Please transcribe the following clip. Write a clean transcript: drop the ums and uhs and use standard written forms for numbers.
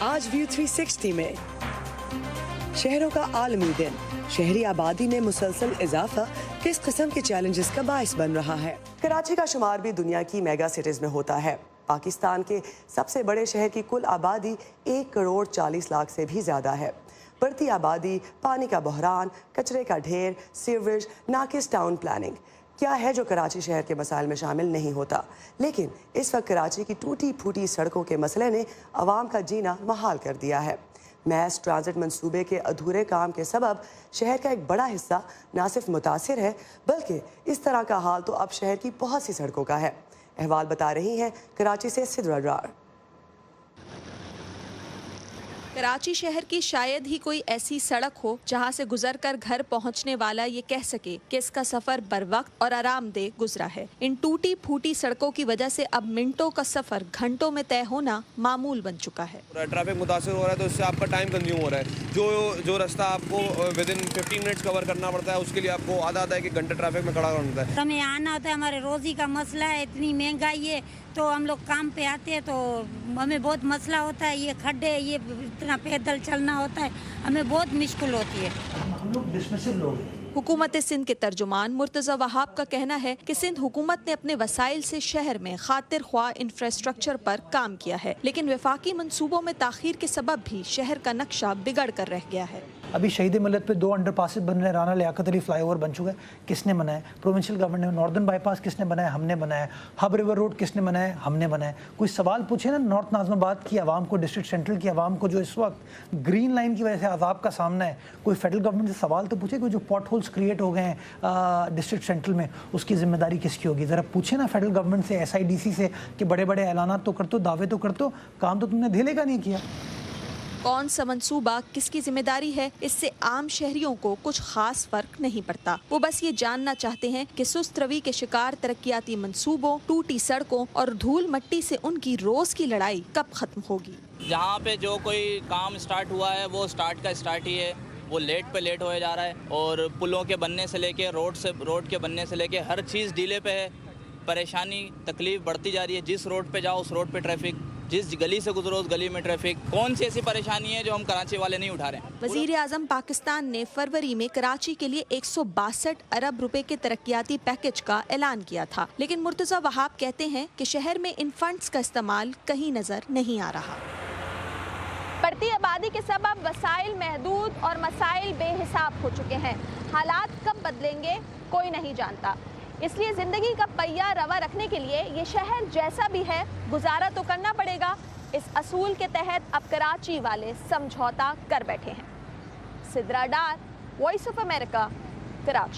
आज व्यू 360 में शहरों का आलमी दिन, शहरी आबादी में मुसलसल इजाफा किस किस्म के चैलेंजेस का बाइस बन रहा है। कराची का शुमार भी दुनिया की मेगा सिटीज में होता है। पाकिस्तान के सबसे बड़े शहर की कुल आबादी 1,40,00,000 से भी ज्यादा है। बढ़ती आबादी, पानी का बहरान, कचरे का ढेर, सीवरेज, नाकिस टाउन प्लानिंग क्या है जो कराची शहर के मसाइल में शामिल नहीं होता। लेकिन इस वक्त कराची की टूटी फूटी सड़कों के मसले ने आवाम का जीना महाल कर दिया है। मैस ट्रांजिट मंसूबे के अधूरे काम के सबब शहर का एक बड़ा हिस्सा न सिर्फ मुतासिर है, बल्कि इस तरह का हाल तो अब शहर की बहुत सी सड़कों का है। अहवाल बता रही हैं कराची से सिद्रा डार। कराची शहर की शायद ही कोई ऐसी सड़क हो जहां से गुजरकर घर पहुंचने वाला ये कह सके कि इसका सफर बरवक्त और आरामदेह गुजरा है। इन टूटी फूटी सड़कों की वजह से अब मिनटों का सफर घंटों में तय होना मामूल बन चुका है। ट्रैफिक मुतासिर हो रहा है तो इससे आपका टाइम कंज्यूम हो रहा है। जो रास्ता आपको विद इन 15 मिनट्स कवर करना पड़ता है, उसके लिए आपको आधा एक घंटे ट्रैफिक में खड़ा होना होता है। हमें आना होता है, हमारे रोजी का मसला है, इतनी महंगाई है तो हम लोग काम पे आते हैं तो हमें बहुत मसला होता है। ये खड्डे, ये इतना पैदल चलना होता है, हमें बहुत मुश्किल होती है। हम लोग डिसमिसिव लोग हैं। हुकूमत सिंध के तर्जुमान मुर्तज़ा वहाब का कहना है कि सिंध हुकूमत ने अपने वसाइल से शहर में खातिर ख्वाह इंफ्रास्ट्रक्चर पर काम किया है, लेकिन वफाकी मंसूबों में ताखीर के सबब भी शहर का नक्शा बिगड़ कर रह गया है। अभी शहीद मिलत पे 2 अंडरपासेस बन रहे हैं, राना लियाकत अली फ्लाईओवर बन चुका है, किसने बनाया? प्रोविंशियल गवर्नमेंट ने। नॉर्दर्न बाईपास किसने बनाया? हमने बनाया। हब रिवर रोड किसने बनाया? हमने बनाया। कोई सवाल पूछे ना नॉर्थ नाज़िमाबाद की आवाम को, डिस्ट्रिक्ट सेंट्रल की आवाम को जो इस वक्त ग्रीन लाइन की वजह से अजाब का सामना है, कोई फेडरल गवर्नमेंट से सवाल तो पूछे कोई जो पॉट होल्स क्रिएट हो गए हैं डिस्ट्रिक्ट सेंट्रल में, उसकी जिम्मेदारी किसकी होगी? ज़रा पूछे ना फेडरल गवर्नमेंट से, SIDC से कि बड़े बड़े ऐलानात तो करते हो, दावे तो करते हो, काम तो तुमने धेले का नहीं किया। कौन सा मंसूबा किसकी जिम्मेदारी है, इससे आम शहरियों को कुछ खास फर्क नहीं पड़ता। वो बस ये जानना चाहते हैं कि सुस्त रवि के शिकार तरक्याती मंसूबों, टूटी सड़कों और धूल मट्टी से उनकी रोज की लड़ाई कब खत्म होगी। जहाँ पे जो कोई काम स्टार्ट हुआ है वो स्टार्ट का स्टार्ट ही है, वो लेट पे लेट होए जा रहा है और पुलों के बनने से लेके रोड के बनने से लेके हर चीज़ डीले पे है। परेशानी तकलीफ बढ़ती जा रही है। जिस रोड पे जाओ उस रोड पे ट्रैफिक, जिस गली से गुजरो उस गली में ट्रैफिक। कौन सी ऐसी परेशानी है जो हम कराची वाले नहीं उठा रहे हैं? वजीर आजम पाकिस्तान ने फरवरी में कराची के लिए 162 अरब रुपए के तरक्याती पैकेज का ऐलान किया था, लेकिन मुर्तज़ा वहाब कहते हैं कि शहर में इन फंड्स का इस्तेमाल कहीं नजर नहीं आ रहा। बढ़ती आबादी के सबब वसाइल महदूद और मसाइल बेहिसाब हो चुके हैं। हालात कब बदलेंगे कोई नहीं जानता, इसलिए जिंदगी का पहिया रवा रखने के लिए ये शहर जैसा भी है गुजारा तो करना पड़ेगा। इस असूल के तहत अब कराची वाले समझौता कर बैठे हैं। सिद्रा डार, वॉइस ऑफ अमेरिका, कराची।